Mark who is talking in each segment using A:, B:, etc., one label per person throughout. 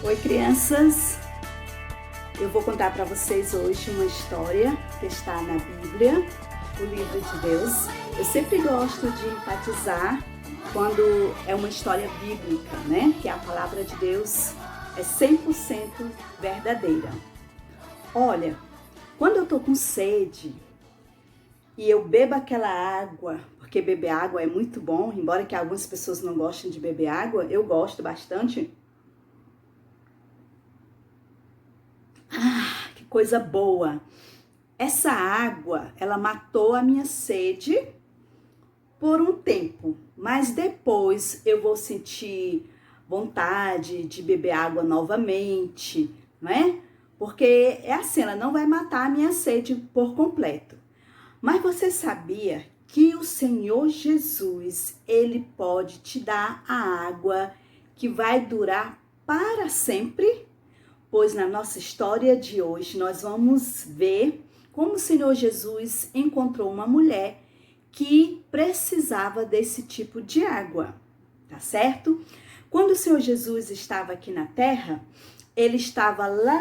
A: Oi, crianças! Eu vou contar para vocês hoje uma história que está na Bíblia, o livro de Deus. Eu sempre gosto de enfatizar quando é uma história bíblica, né? Que a palavra de Deus é 100% verdadeira. Olha, quando eu tô com sede e eu bebo aquela água, porque beber água é muito bom, embora que algumas pessoas não gostem de beber água, eu gosto bastante. Que coisa boa! Essa água, ela matou a minha sede por um tempo, mas depois eu vou sentir vontade de beber água novamente, não é? Porque é assim, ela não vai matar a minha sede por completo. Mas você sabia que o Senhor Jesus, ele pode te dar a água que vai durar para sempre? Pois na nossa história de hoje nós vamos ver como o Senhor Jesus encontrou uma mulher que precisava desse tipo de água, tá certo? Quando o Senhor Jesus estava aqui na terra, ele estava lá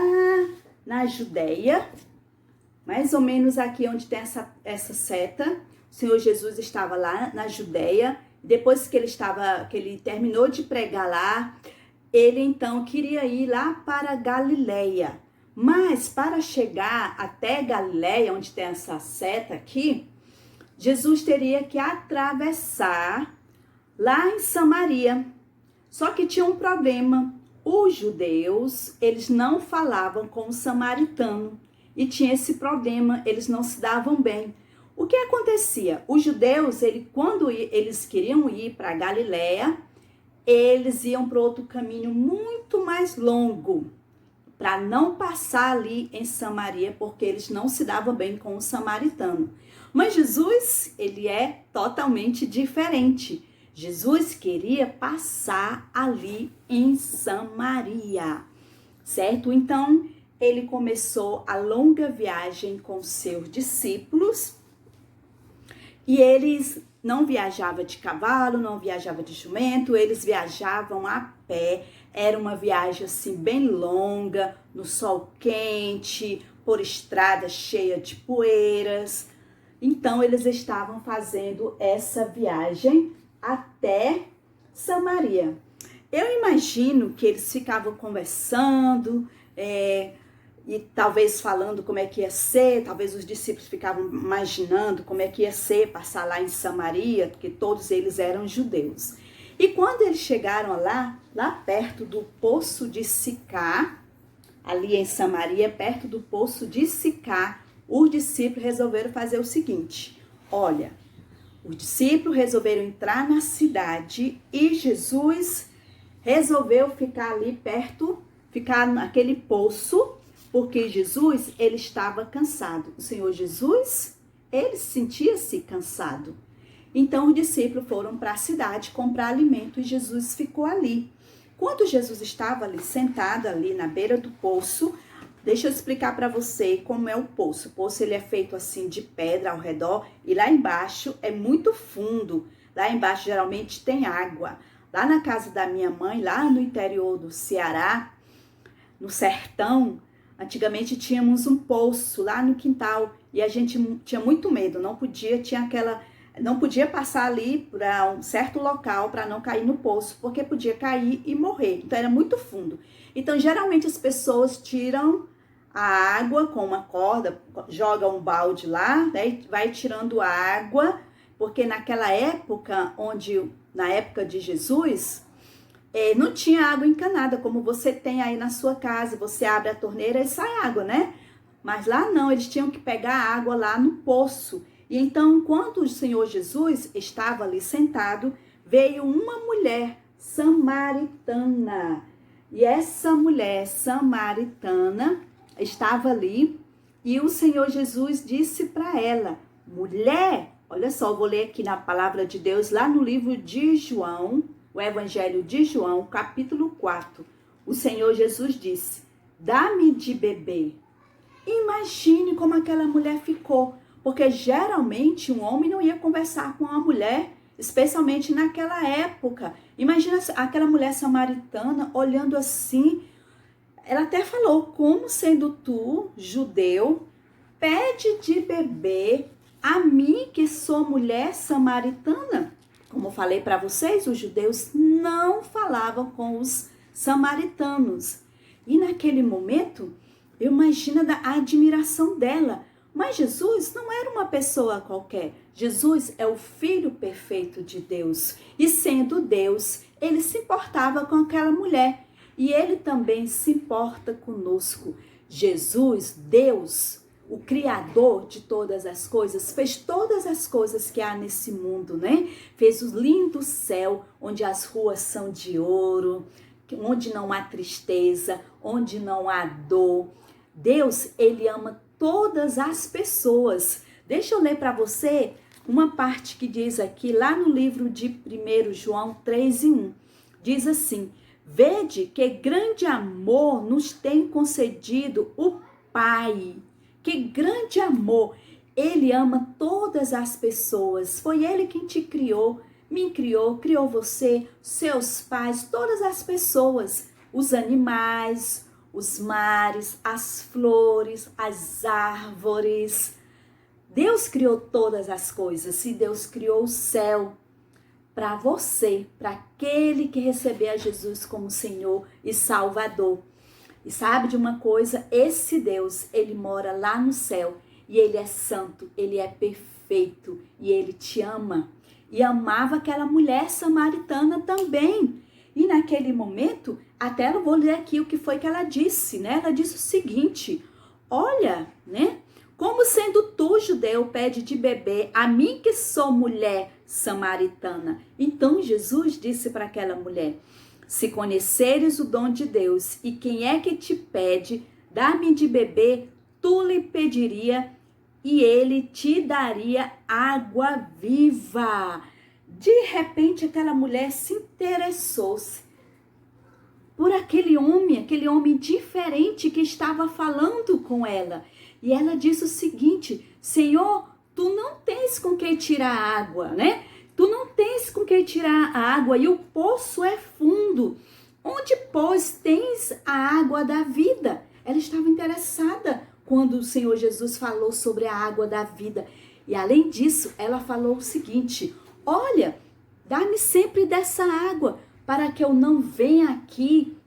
A: na Judéia, mais ou menos aqui onde tem essa seta. O Senhor Jesus estava lá na Judéia. Depois que ele terminou de pregar lá, ele então queria ir lá para Galileia. Mas para chegar até Galileia, onde tem essa seta aqui, Jesus teria que atravessar lá em Samaria. Só que tinha um problema. Os judeus, eles não falavam com o samaritano. E tinha esse problema, eles não se davam bem. O que acontecia? Os judeus, quando eles queriam ir para Galileia, eles iam para outro caminho muito mais longo, para não passar ali em Samaria, porque eles não se davam bem com o samaritano. Mas Jesus, ele é totalmente diferente. Jesus queria passar ali em Samaria, certo? Então, ele começou a longa viagem com seus discípulos e eles não viajavam de cavalo, não viajavam de jumento, eles viajavam a pé. Era uma viagem assim bem longa, no sol quente, por estrada cheia de poeiras. Então eles estavam fazendo essa viagem até Samaria. Eu imagino que eles ficavam conversando, e talvez falando como é que ia ser, talvez os discípulos ficavam imaginando como é que ia ser passar lá em Samaria, porque todos eles eram judeus. E quando eles chegaram lá perto do poço de Sicá, ali em Samaria, perto do poço de Sicá, os discípulos resolveram fazer o seguinte: olha, os discípulos resolveram entrar na cidade e Jesus resolveu ficar ali perto, ficar naquele poço, porque Jesus, ele estava cansado. O Senhor Jesus, ele sentia-se cansado. Então, os discípulos foram para a cidade comprar alimento e Jesus ficou ali. Quando Jesus estava ali, sentado ali na beira do poço, deixa eu explicar para você como é o poço. O poço, ele é feito assim de pedra ao redor e lá embaixo é muito fundo. Lá embaixo, geralmente, tem água. Lá na casa da minha mãe, lá no interior do Ceará, no sertão, antigamente tínhamos um poço lá no quintal e a gente tinha muito medo, não podia passar ali para um certo local para não cair no poço, porque podia cair e morrer. Então era muito fundo. Então geralmente as pessoas tiram a água com uma corda, jogam um balde lá, né, e vai tirando a água, porque naquela época, na época de Jesus, não tinha água encanada, como você tem aí na sua casa. Você abre a torneira e sai água, né? Mas lá não, eles tinham que pegar a água lá no poço. E então, enquanto o Senhor Jesus estava ali sentado, veio uma mulher samaritana. E essa mulher samaritana estava ali e o Senhor Jesus disse para ela: mulher, olha só, eu vou ler aqui na palavra de Deus, lá no livro de João, o Evangelho de João, capítulo 4, o Senhor Jesus disse: dá-me de beber. Imagine como aquela mulher ficou, porque geralmente um homem não ia conversar com uma mulher, especialmente naquela época. Imagina aquela mulher samaritana olhando assim, ela até falou, como sendo tu, judeu, pede de beber a mim que sou mulher samaritana? Como eu falei para vocês, os judeus não falavam com os samaritanos. E naquele momento, eu imagino a admiração dela. Mas Jesus não era uma pessoa qualquer. Jesus é o Filho perfeito de Deus. E sendo Deus, ele se importava com aquela mulher. E ele também se importa conosco. Jesus, Deus, o Criador de todas as coisas, fez todas as coisas que há nesse mundo, né? Fez o lindo céu, onde as ruas são de ouro, onde não há tristeza, onde não há dor. Deus, ele ama todas as pessoas. Deixa eu ler para você uma parte que diz aqui, lá no livro de 1 João 3:1. Diz assim: vede que grande amor nos tem concedido o Pai. Que grande amor. Ele ama todas as pessoas. Foi ele quem te criou, me criou, criou você, seus pais, todas as pessoas, os animais, os mares, as flores, as árvores. Deus criou todas as coisas e Deus criou o céu para você, para aquele que receber a Jesus como Senhor e Salvador. E sabe de uma coisa? Esse Deus, ele mora lá no céu e ele é santo, ele é perfeito e ele te ama. E amava aquela mulher samaritana também. E naquele momento, até eu vou ler aqui o que foi que ela disse, né? Ela disse o seguinte: olha, né? Como sendo tu, judeu, pede de beber a mim que sou mulher samaritana. Então Jesus disse para aquela mulher: se conheceres o dom de Deus e quem é que te pede, dá-me de beber, tu lhe pediria e ele te daria água viva. De repente aquela mulher se interessou-se por aquele homem diferente que estava falando com ela. E ela disse o seguinte: Senhor, tu não tens com que tirar água, né? Tu não tens com que tirar a água e o poço é fundo. Onde, pois, tens a água da vida? Ela estava interessada quando o Senhor Jesus falou sobre a água da vida. E além disso, ela falou o seguinte: olha, dá-me sempre dessa água para que eu não venha aqui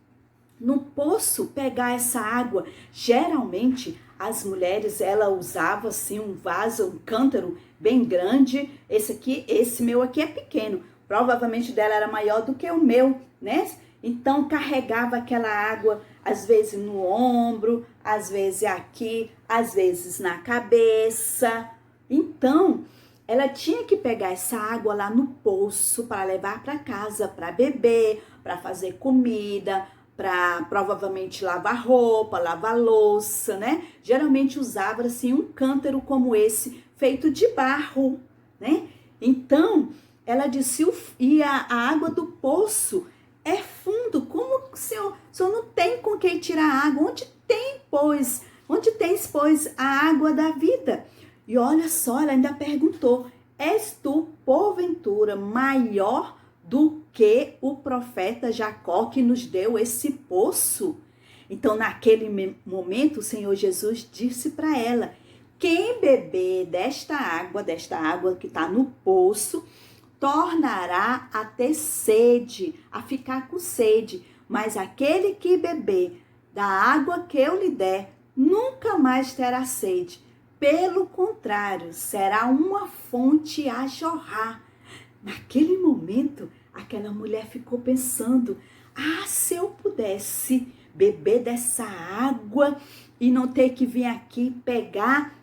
A: no poço pegar essa água. Geralmente, as mulheres, ela usava assim um vaso, um cântaro bem grande. Esse meu aqui é pequeno. Provavelmente dela era maior do que o meu, né? Então carregava aquela água, às vezes no ombro, às vezes aqui, às vezes na cabeça. Então, ela tinha que pegar essa água lá no poço para levar para casa, para beber, para fazer comida, para provavelmente lavar roupa, lavar louça, né? Geralmente usava assim um cântaro como esse, feito de barro, né? Então, ela disse, e a água do poço é fundo, como o senhor não tem com quem tirar a água? Onde tens, pois, a água da vida? E olha só, ela ainda perguntou, és tu, porventura, maior do que o profeta Jacó que nos deu esse poço? Então, naquele momento, o Senhor Jesus disse para ela, quem beber desta água que está no poço, tornará a ter sede, a ficar com sede. Mas aquele que beber da água que eu lhe der, nunca mais terá sede. Pelo contrário, será uma fonte a jorrar. Naquele momento, aquela mulher ficou pensando, se eu pudesse beber dessa água e não ter que vir aqui pegar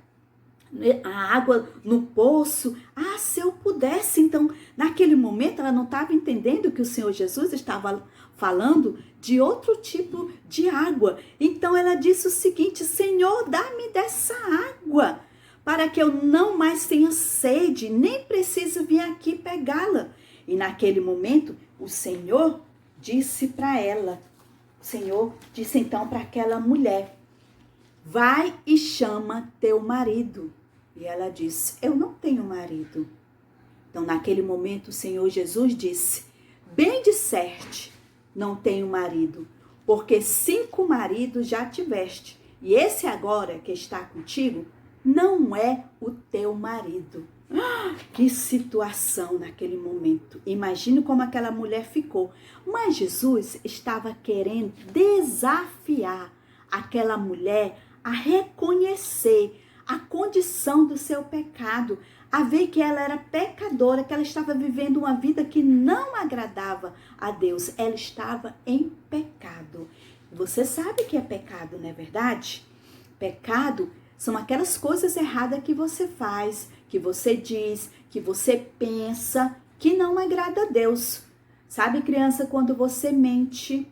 A: a água no poço, se eu pudesse. Então, naquele momento, ela não estava entendendo que o Senhor Jesus estava falando de outro tipo de água. Então, ela disse o seguinte, Senhor, dá-me dessa água, para que eu não mais tenha sede, nem precise vir aqui pegá-la. E naquele momento, o Senhor disse para ela, o Senhor disse então para aquela mulher, vai e chama teu marido. E ela disse, eu não tenho marido. Então, naquele momento, o Senhor Jesus disse, bem disseste, não tenho marido, porque 5 maridos já tiveste, e esse agora que está contigo não é o teu marido. Que situação naquele momento. Imagine como aquela mulher ficou. Mas Jesus estava querendo desafiar aquela mulher a reconhecer a condição do seu pecado, a ver que ela era pecadora, que ela estava vivendo uma vida que não agradava a Deus. Ela estava em pecado. Você sabe que é pecado, não é verdade? Pecado são aquelas coisas erradas que você faz, que você diz, que você pensa, que não agrada a Deus. Sabe, criança, quando você mente,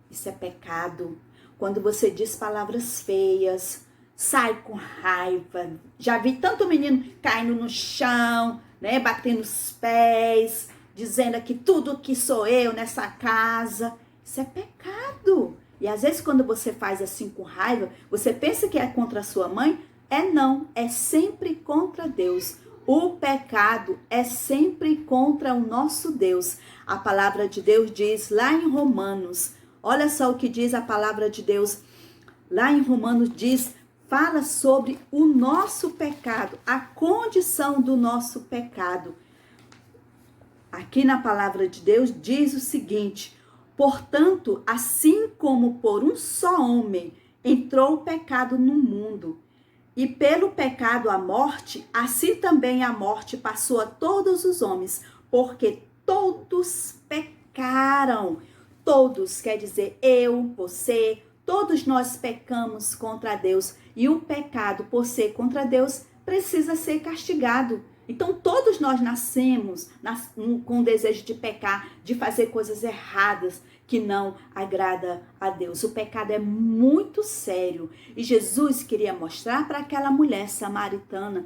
A: isso é pecado. Quando você diz palavras feias, sai com raiva. Já vi tanto menino caindo no chão, né, batendo os pés, dizendo que tudo que sou eu nessa casa. Isso é pecado. E às vezes quando você faz assim com raiva, você pensa que é contra a sua mãe? Não, é sempre contra Deus. O pecado é sempre contra o nosso Deus. A palavra de Deus diz lá em Romanos, olha só o que diz a palavra de Deus. Lá em Romanos diz, fala sobre o nosso pecado, a condição do nosso pecado. Aqui na palavra de Deus diz o seguinte: portanto, assim como por um só homem entrou o pecado no mundo, e pelo pecado a morte, assim também a morte passou a todos os homens, porque todos pecaram. Todos, quer dizer, eu, você, todos nós pecamos contra Deus. E o pecado, por ser contra Deus, precisa ser castigado. Então, todos nós nascemos com o desejo de pecar, de fazer coisas erradas que não agrada a Deus. O pecado é muito sério. E Jesus queria mostrar para aquela mulher samaritana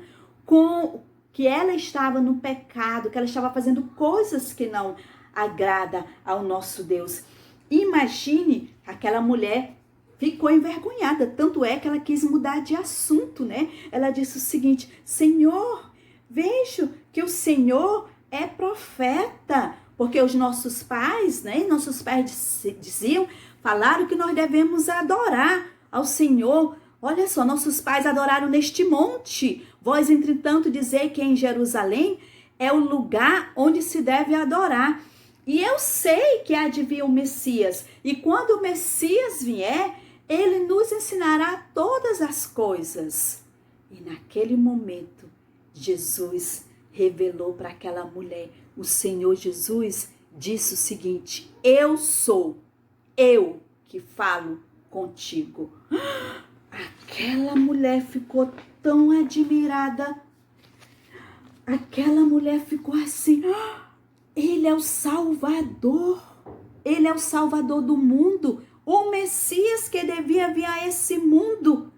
A: que ela estava no pecado, que ela estava fazendo coisas que não agrada ao nosso Deus. Imagine, aquela mulher ficou envergonhada, tanto é que ela quis mudar de assunto, né? Ela disse o seguinte: Senhor, vejo que o Senhor é profeta, porque os nossos pais, né? Nossos pais falaram que nós devemos adorar ao Senhor. Olha só, nossos pais adoraram neste monte. Vós, entretanto, dizei que em Jerusalém é o lugar onde se deve adorar. E eu sei que há de vir o Messias. E quando o Messias vier, ele nos ensinará todas as coisas. E naquele momento, Jesus revelou para aquela mulher. O Senhor Jesus disse o seguinte: eu sou, eu que falo contigo. Aquela mulher ficou tão admirada. Aquela mulher ficou assim: ele é o Salvador. Ele é o Salvador do mundo. O Messias que devia vir a esse mundo.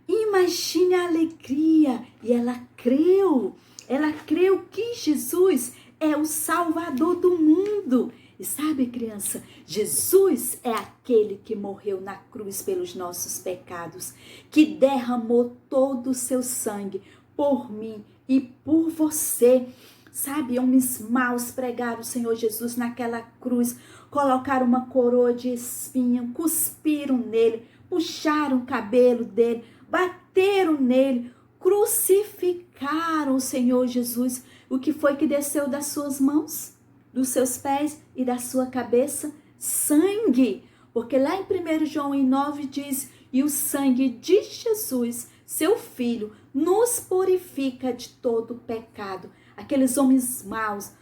A: Imagine a alegria. E ela creu. Ela creu que Jesus é o Salvador do mundo. E sabe, criança, Jesus é aquele que morreu na cruz pelos nossos pecados, que derramou todo o seu sangue por mim e por você. Sabe, homens maus pregaram o Senhor Jesus naquela cruz, colocaram uma coroa de espinho, cuspiram nele, puxaram o cabelo dele, bateram nele, crucificaram o Senhor Jesus. O que foi que desceu das suas mãos, dos seus pés e da sua cabeça? Sangue. Porque lá em 1 João 9 diz: e o sangue de Jesus, seu Filho, nos purifica de todo pecado. Aqueles homens maus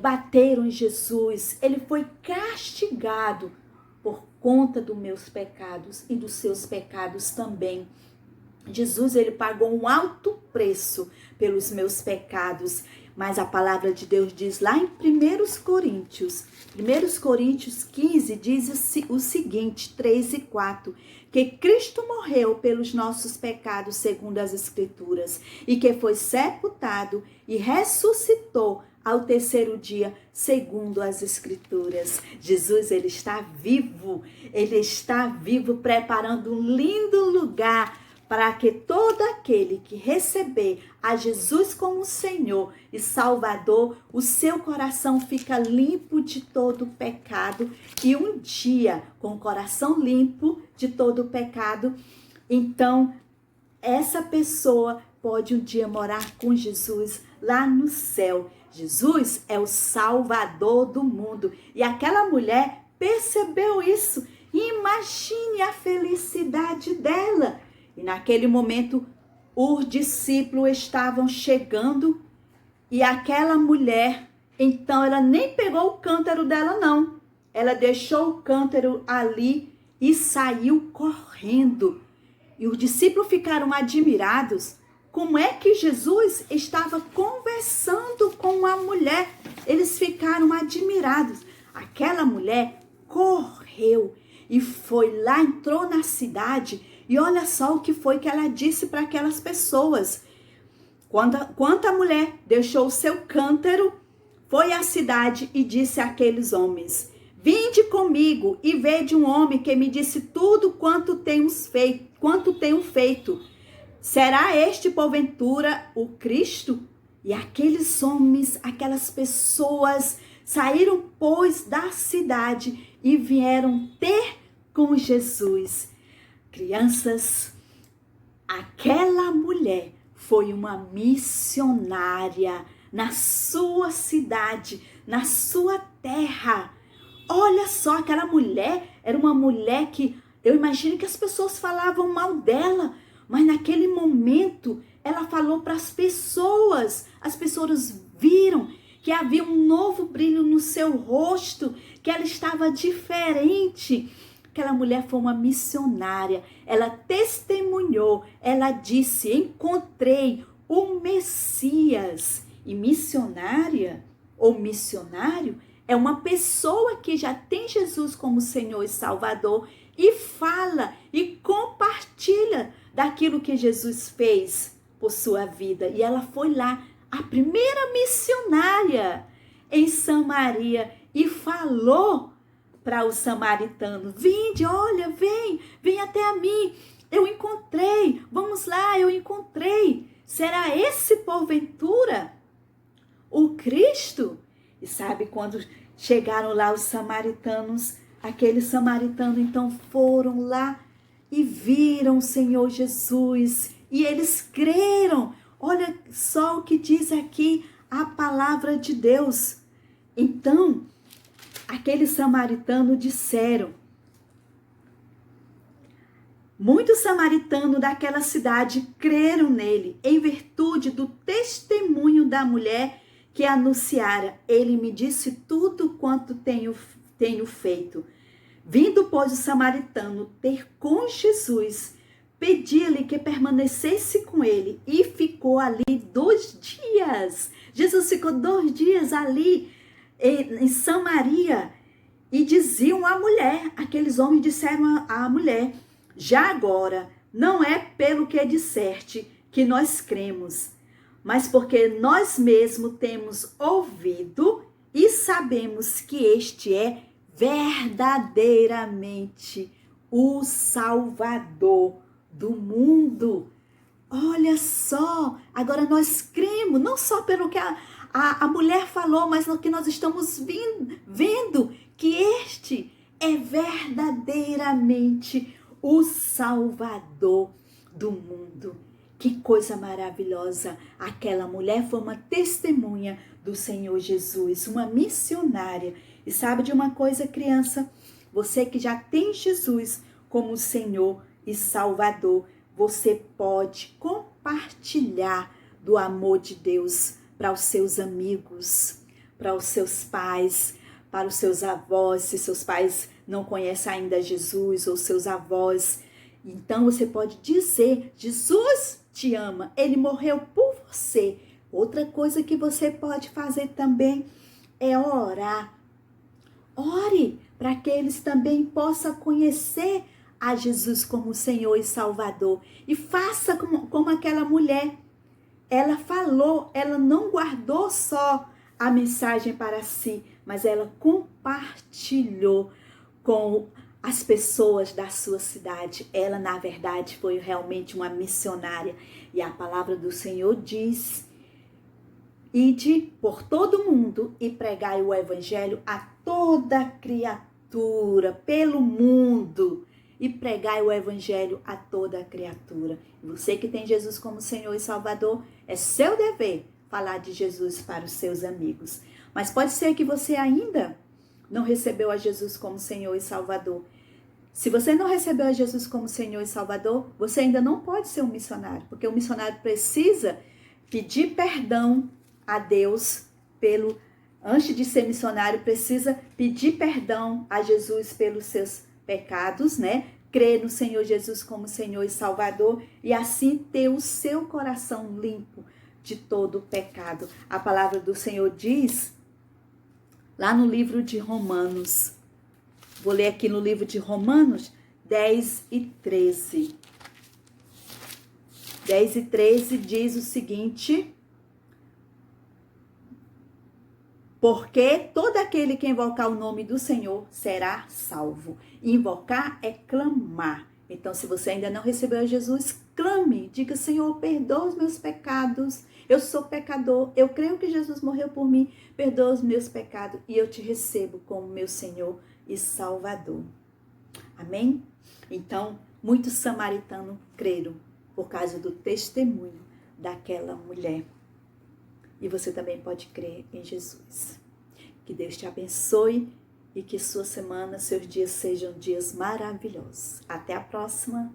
A: bateram em Jesus. Ele foi castigado por conta dos meus pecados e dos seus pecados também. Jesus, ele pagou um alto preço pelos meus pecados. Mas a palavra de Deus diz lá em 1 Coríntios 15 diz o seguinte, 3 e 4, que Cristo morreu pelos nossos pecados segundo as Escrituras, e que foi sepultado e ressuscitou ao terceiro dia segundo as Escrituras. Jesus, ele está vivo preparando um lindo lugar para que todo aquele que receber a Jesus como Senhor e Salvador, o seu coração fica limpo de todo pecado, e um dia, com o coração limpo de todo pecado, então essa pessoa pode um dia morar com Jesus lá no céu. Jesus é o Salvador do mundo. E aquela mulher percebeu isso. Imagine a felicidade dela. E naquele momento, os discípulos estavam chegando e aquela mulher, então ela nem pegou o cântaro dela, não. Ela deixou o cântaro ali e saiu correndo. E os discípulos ficaram admirados. Como é que Jesus estava conversando com a mulher? Eles ficaram admirados. Aquela mulher correu e foi lá, entrou na cidade. E olha só o que foi que ela disse para aquelas pessoas. Quando a mulher deixou o seu cântaro, foi à cidade e disse àqueles homens: vinde comigo e vede um homem que me disse tudo quanto tenho feito. Será este, porventura, o Cristo? E aqueles homens, aquelas pessoas, saíram, pois, da cidade e vieram ter com Jesus. Crianças, aquela mulher foi uma missionária na sua cidade, na sua terra. Olha só, aquela mulher era uma mulher que eu imagino que as pessoas falavam mal dela, mas naquele momento ela falou para as pessoas viram que havia um novo brilho no seu rosto, que ela estava diferente. Aquela mulher foi uma missionária, ela testemunhou, ela disse: encontrei o Messias. E missionária ou missionário é uma pessoa que já tem Jesus como Senhor e Salvador e fala e compartilha daquilo que Jesus fez por sua vida. E ela foi lá, a primeira missionária em Samaria, e falou para o samaritano: vinde, olha, vem até a mim, eu encontrei, vamos lá, eu encontrei. Será esse, porventura, o Cristo? E sabe, quando chegaram lá os samaritanos, aqueles samaritanos então foram lá e viram o Senhor Jesus, e eles creram. Olha só o que diz aqui a palavra de Deus. Então, aqueles samaritanos disseram, muitos samaritanos daquela cidade creram nele, em virtude do testemunho da mulher que anunciara: ele me disse tudo quanto tenho feito. Vindo, pois, o samaritano ter com Jesus, pedia-lhe que permanecesse com ele, e ficou ali 2 dias. Jesus ficou 2 dias ali em Samaria, e diziam à mulher, aqueles homens disseram à mulher: já agora, não é pelo que disseste que nós cremos, mas porque nós mesmos temos ouvido e sabemos que este é verdadeiramente o Salvador do mundo. Olha só, agora nós cremos, não só pelo que a mulher falou, mas no que nós estamos vendo, que este é verdadeiramente o Salvador do mundo. Que coisa maravilhosa! Aquela mulher foi uma testemunha do Senhor Jesus, uma missionária. E sabe de uma coisa, criança? Você que já tem Jesus como Senhor e Salvador, você pode compartilhar do amor de Deus para os seus amigos, para os seus pais, para os seus avós, se seus pais não conhecem ainda Jesus, ou seus avós. Então você pode dizer: Jesus te ama, ele morreu por você. Outra coisa que você pode fazer também é orar. Ore para que eles também possam conhecer a Jesus como Senhor e Salvador. E faça como aquela mulher. Ela falou, ela não guardou só a mensagem para si, mas ela compartilhou com as pessoas da sua cidade. Ela, na verdade, foi realmente uma missionária. E a palavra do Senhor diz: ide por todo mundo e pregai o evangelho a toda criatura, pelo mundo. E pregai o evangelho a toda criatura. E você que tem Jesus como Senhor e Salvador, é seu dever falar de Jesus para os seus amigos. Mas pode ser que você ainda não recebeu a Jesus como Senhor e Salvador. Se você não recebeu a Jesus como Senhor e Salvador, você ainda não pode ser um missionário, porque o missionário precisa pedir perdão a Deus antes de ser missionário, precisa pedir perdão a Jesus pelos seus pecados, né? Crer no Senhor Jesus como Senhor e Salvador e assim ter o seu coração limpo de todo o pecado. A palavra do Senhor diz lá no livro de Romanos, vou ler aqui no livro de Romanos 10 e 13. 10 e 13 diz o seguinte: porque todo aquele que invocar o nome do Senhor será salvo. Invocar é clamar. Então, se você ainda não recebeu Jesus, clame. Diga: Senhor, perdoa os meus pecados. Eu sou pecador. Eu creio que Jesus morreu por mim. Perdoa os meus pecados e eu te recebo como meu Senhor e Salvador. Amém? Então, muitos samaritanos creram por causa do testemunho daquela mulher. E você também pode crer em Jesus. Que Deus te abençoe e que sua semana, seus dias sejam dias maravilhosos. Até a próxima.